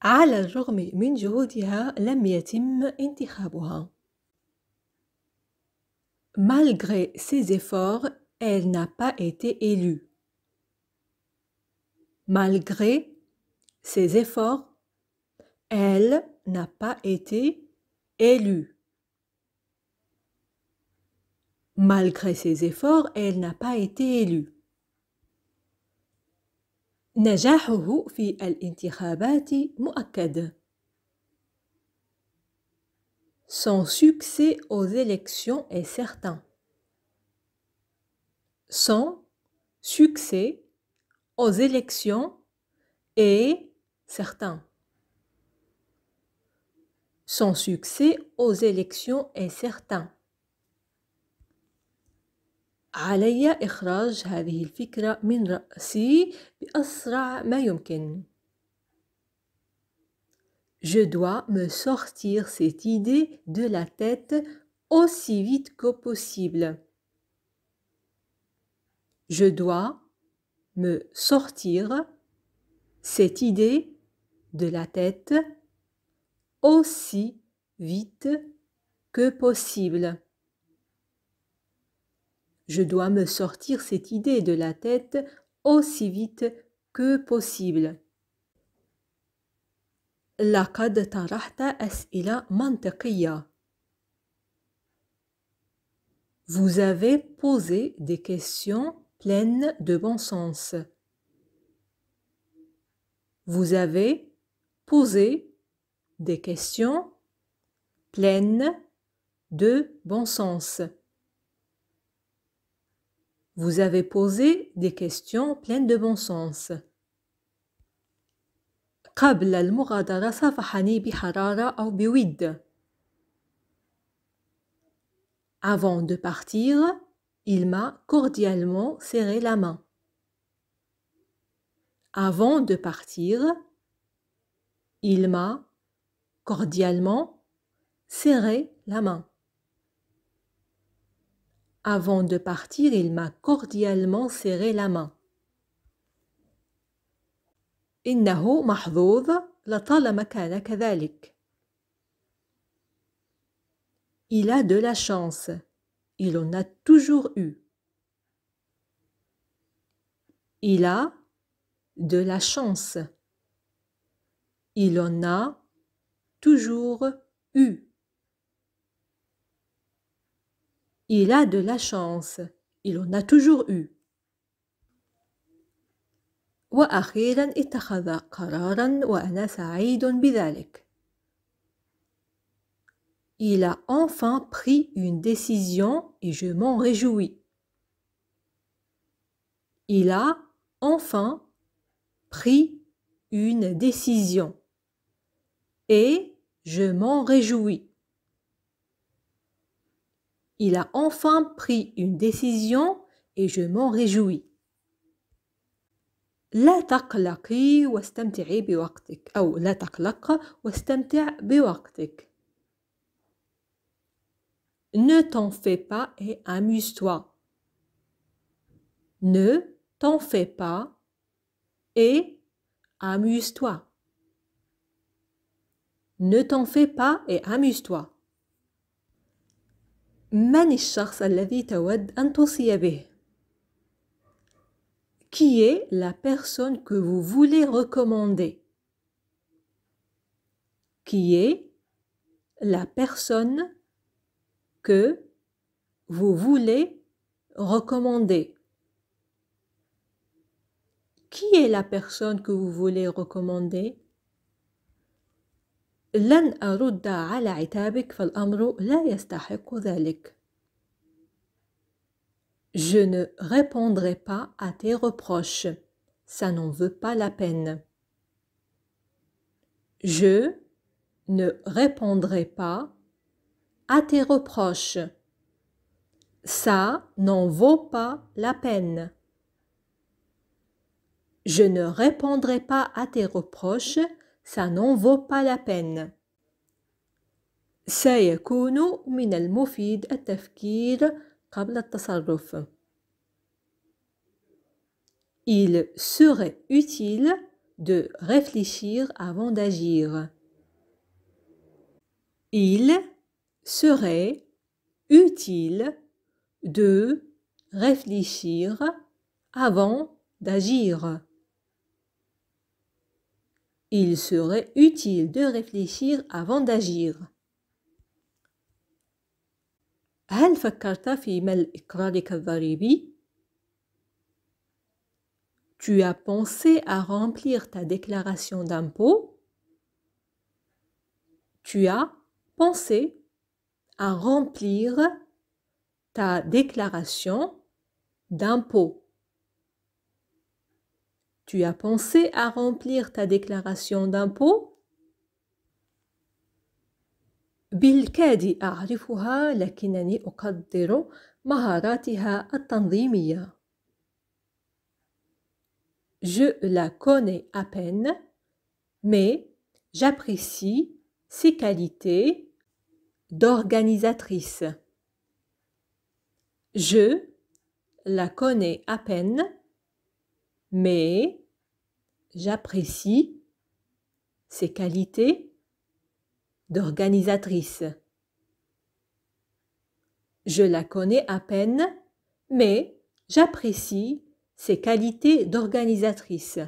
على الرغم من جهودها لم يتم انتخابها. Malgré ses efforts, elle n'a pas été élue. Malgré ses efforts, elle n'a pas été élue. Malgré ses efforts, elle n'a pas été élue. نجاحه في الانتخابات مؤكد. Son succès aux élections est certain. Son succès aux élections est certain. Son succès aux élections est certain. علي إخراج هذه الفكرة من رأسي بأسرع ما يمكن. Je dois me sortir cette idée de la tête aussi vite que possible. Je dois me sortir cette idée de la tête aussi vite que possible. Je dois me sortir cette idée de la tête aussi vite que possible. لقد طرحت أسئلة منطقية. Vous avez posé des questions pleines de bon sens. Vous avez posé des questions pleines de bon sens. Vous avez posé des questions pleines de bon sens. قبل المغادرة صافحني بحرارة أو بود. Avant de partir, il m'a cordialement serré la main. Avant de partir, il m'a cordialement serré la main. Avant de partir, il m'a cordialement serré la main. إنه محظوظ لطالما كان كذلك. Il a de la chance. Il en a toujours eu. Il a de la chance. Il en a toujours eu. Il a de la chance. Il en a toujours eu. وأخيرا اتخذ قرارا وأنا سعيد بذلك. Il a enfin pris une décision et je m'en réjouis. Il a enfin pris une décision et je m'en réjouis. Il a enfin pris une décision et je m'en réjouis. لا تقلقي واستمتعي بوقتك أو لا تقلق واستمتع بوقتك. Ne t'en fais pas et amuse-toi. Ne t'en fais pas et amuse-toi. Ne t'en fais pas et amuse-toi. من الشخص الذي تود أن توصي به؟ Qui est la personne que vous voulez recommander? Qui est la personne que vous voulez recommander? Qui est la personne que vous voulez recommander? لن أرد على عتابك فالأمر لا يستحق ذلك. Je ne répondrai pas à tes reproches. Ça n'en veut pas la peine. Je ne répondrai pas à tes reproches. Ça n'en vaut pas la peine. Je ne répondrai pas à tes reproches. Ça n'en vaut pas la peine. سيكون من المفيد التفكير قبل التصرف. Il serait utile de réfléchir avant d'agir. Il serait utile de réfléchir avant d'agir. Il serait utile de réfléchir avant d'agir. هل فكرت في ملء إقرارك الضريبي؟ Tu as pensé à remplir ta déclaration d'impôt? Tu as pensé à remplir ta déclaration d'impôt. Tu as pensé à remplir ta déclaration d'impôt? بالكاد أعرفها لكنني أقدر مهاراتها التنظيمية. Je la connais à peine, mais j'apprécie ses qualités d'organisatrice. Je la connais à peine, mais j'apprécie ses qualités d'organisatrice. Je la connais à peine, mais j'apprécie ses qualités d'organisatrice.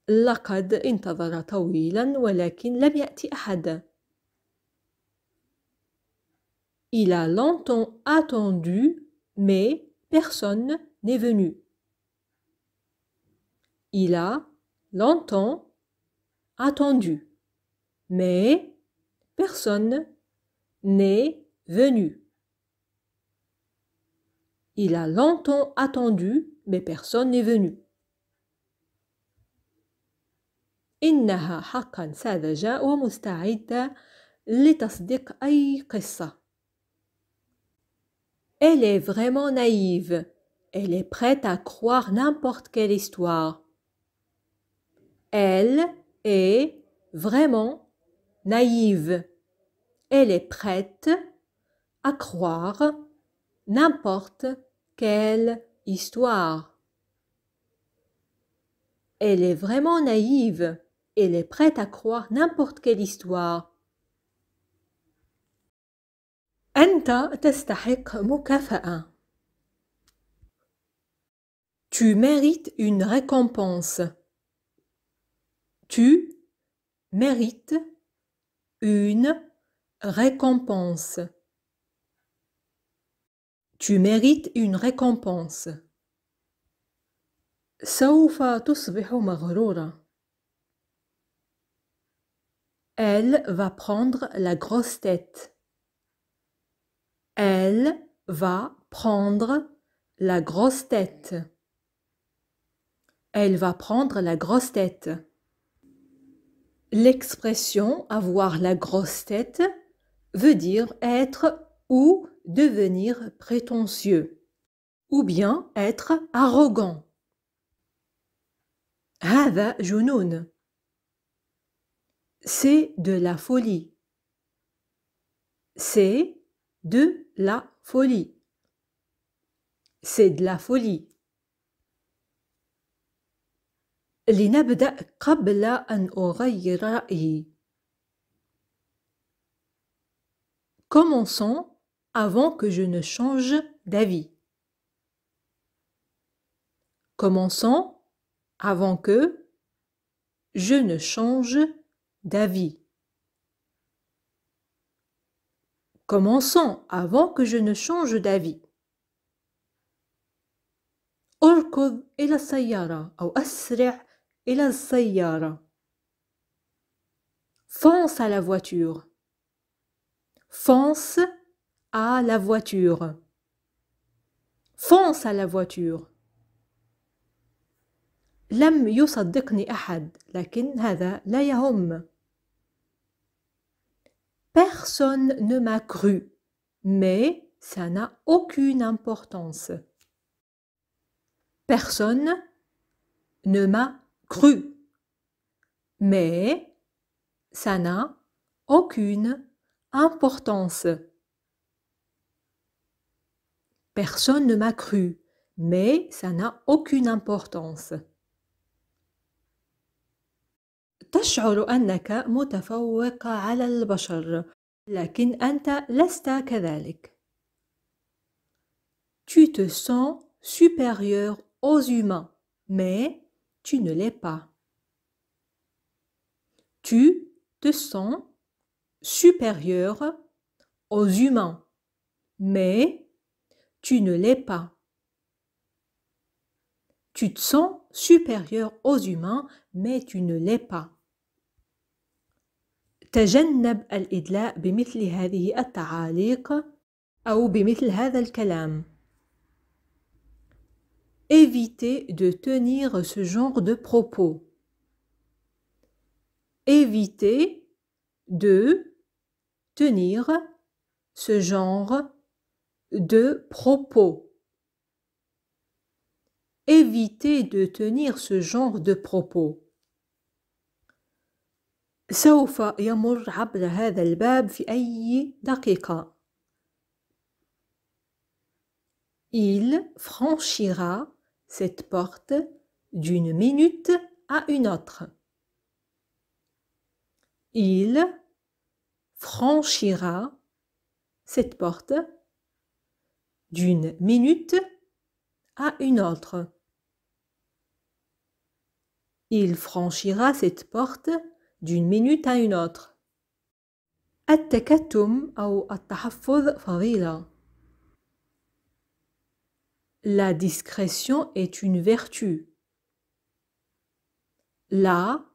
لقد انتظر طويلا ولكن لم يأتي أحد. Il a longtemps attendu, mais personne n'est venu. Il a longtemps attendu, mais personne n'est venu. Il a longtemps attendu, mais personne n'est venu. إنها حقا ساذجة ومستعدة لتصديق أي قصة. Elle est vraiment naïve. Elle est prête à croire n'importe quelle histoire. Elle est vraiment naïve. Elle est prête à croire n'importe quelle histoire. Elle est vraiment naïve. Elle est prête à croire n'importe quelle histoire. أنت تستحق مكافأة. Tu mérites une récompense. Tu mérites une récompense. Tu mérites une récompense. سوف تصبح مغرورة. Elle va prendre la grosse tête. Elle va prendre la grosse tête. Elle va prendre la grosse tête. L'expression avoir la grosse tête veut dire être ou devenir prétentieux, ou bien être arrogant. هذا جنون. C'est de la folie. C'est de la folie. C'est de la folie. لنبدأ قبل أن أغير رأيي. Commençons avant que je ne change d'avis. Commençons avant que je ne change d'avis. Commençons avant que je ne change d'avis. أركض إلى السيارة أو أسرع إلى السيارة. Fonce à la voiture. Fonce à la voiture. Fonce à la voiture. لم يصدقني أحد لكن هذا لا يهم. Personne ne m'a cru, mais ça n'a aucune importance. Personne ne m'a cru, mais ça n'a aucune importance. Personne ne m'a cru, mais ça n'a aucune importance. تشعر أنك متفوق على البشر، لكن أنت لست كذلك. Tu te sens supérieur aux humains, mais tu ne l'es pas. Tu te sens supérieur aux humains, mais tu ne l'es pas. Tu te sens supérieur aux humains, mais tu ne l'es pas. تجنب الإدلاء بمثل هذه التعاليق أو بمثل هذا الكلام. Évitez de tenir ce genre de propos. Évitez de tenir ce genre de propos. Évitez de tenir ce genre de propos. سوف يمر عبر هذا الباب في أي دقيقة. Il franchira cette porte d'une minute à une autre. Il franchira cette porte d'une minute à une autre. Il franchira cette porte d'une minute à une autre. التكتم أو التحفظ فضيلة. La discrétion est une vertu. La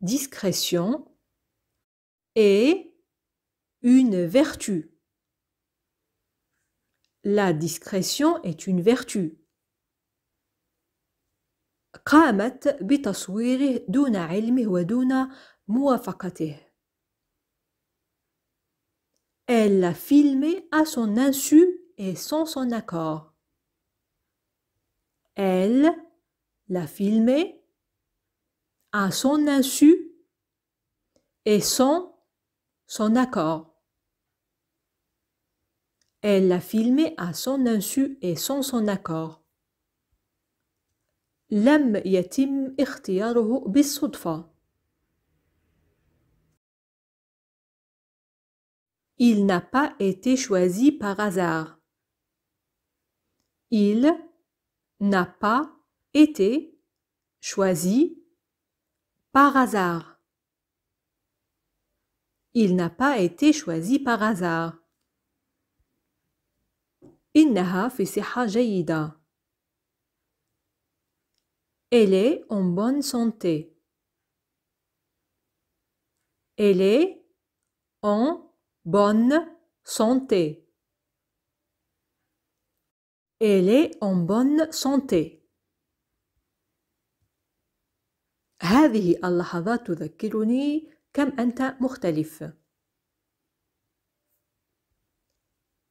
discrétion est une vertu. La discrétion est une vertu. قامت بتصويره دون علمه ودون موافقته. Elle l'a filmé à son insu et sans son accord. Elle l'a filmé à son insu et sans son accord. Elle l'a filmé à son insu et sans son accord. لم يتم اختياره بالصدفة. Il n'a pas été choisi par hasard. Il n'a pas été choisi par hasard. Il n'a pas été choisi par hasard. إنها في صحة جيدة. Elle est en bonne santé. Elle est en bonne santé. Elle est en bonne santé. هذه اللحظات تذكرني كم أنت مختلف.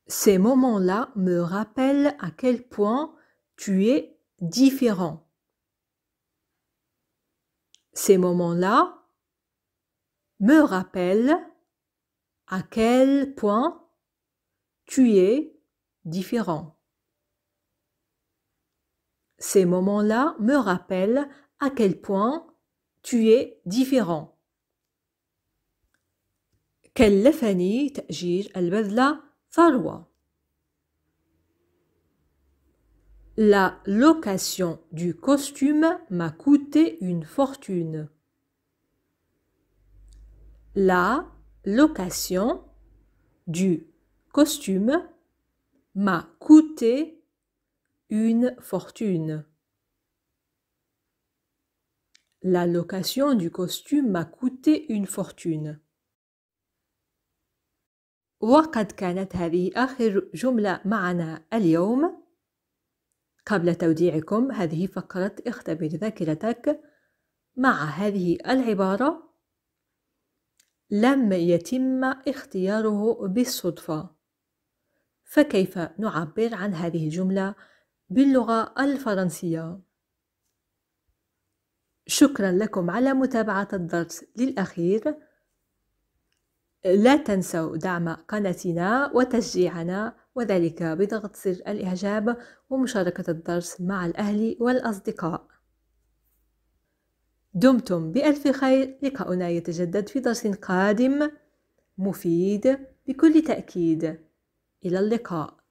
Ces moments-là me rappellent à quel point tu es différent. Ces moments-là me rappellent à quel point tu es différent. Ces moments-là me rappellent à quel point tu es différent. كلفني تأجير البذلة ثروة. La location du costume m'a coûté une fortune. La location du costume m'a coûté une fortune. La location du costume m'a coûté une fortune. وقد كانت هذه آخر جملة معنا اليوم. قبل توديعكم هذه فقرة اختبر ذاكرتك مع هذه العبارة: لم يتم اختياره بالصدفة. فكيف نعبر عن هذه الجملة باللغة الفرنسية؟ شكرا لكم على متابعة الدرس للأخير. لا تنسوا دعم قناتنا وتشجيعنا، وذلك بضغط زر الإعجاب ومشاركة الدرس مع الأهل والأصدقاء. دمتم بألف خير. لقاؤنا يتجدد في درس قادم مفيد بكل تأكيد. إلى اللقاء.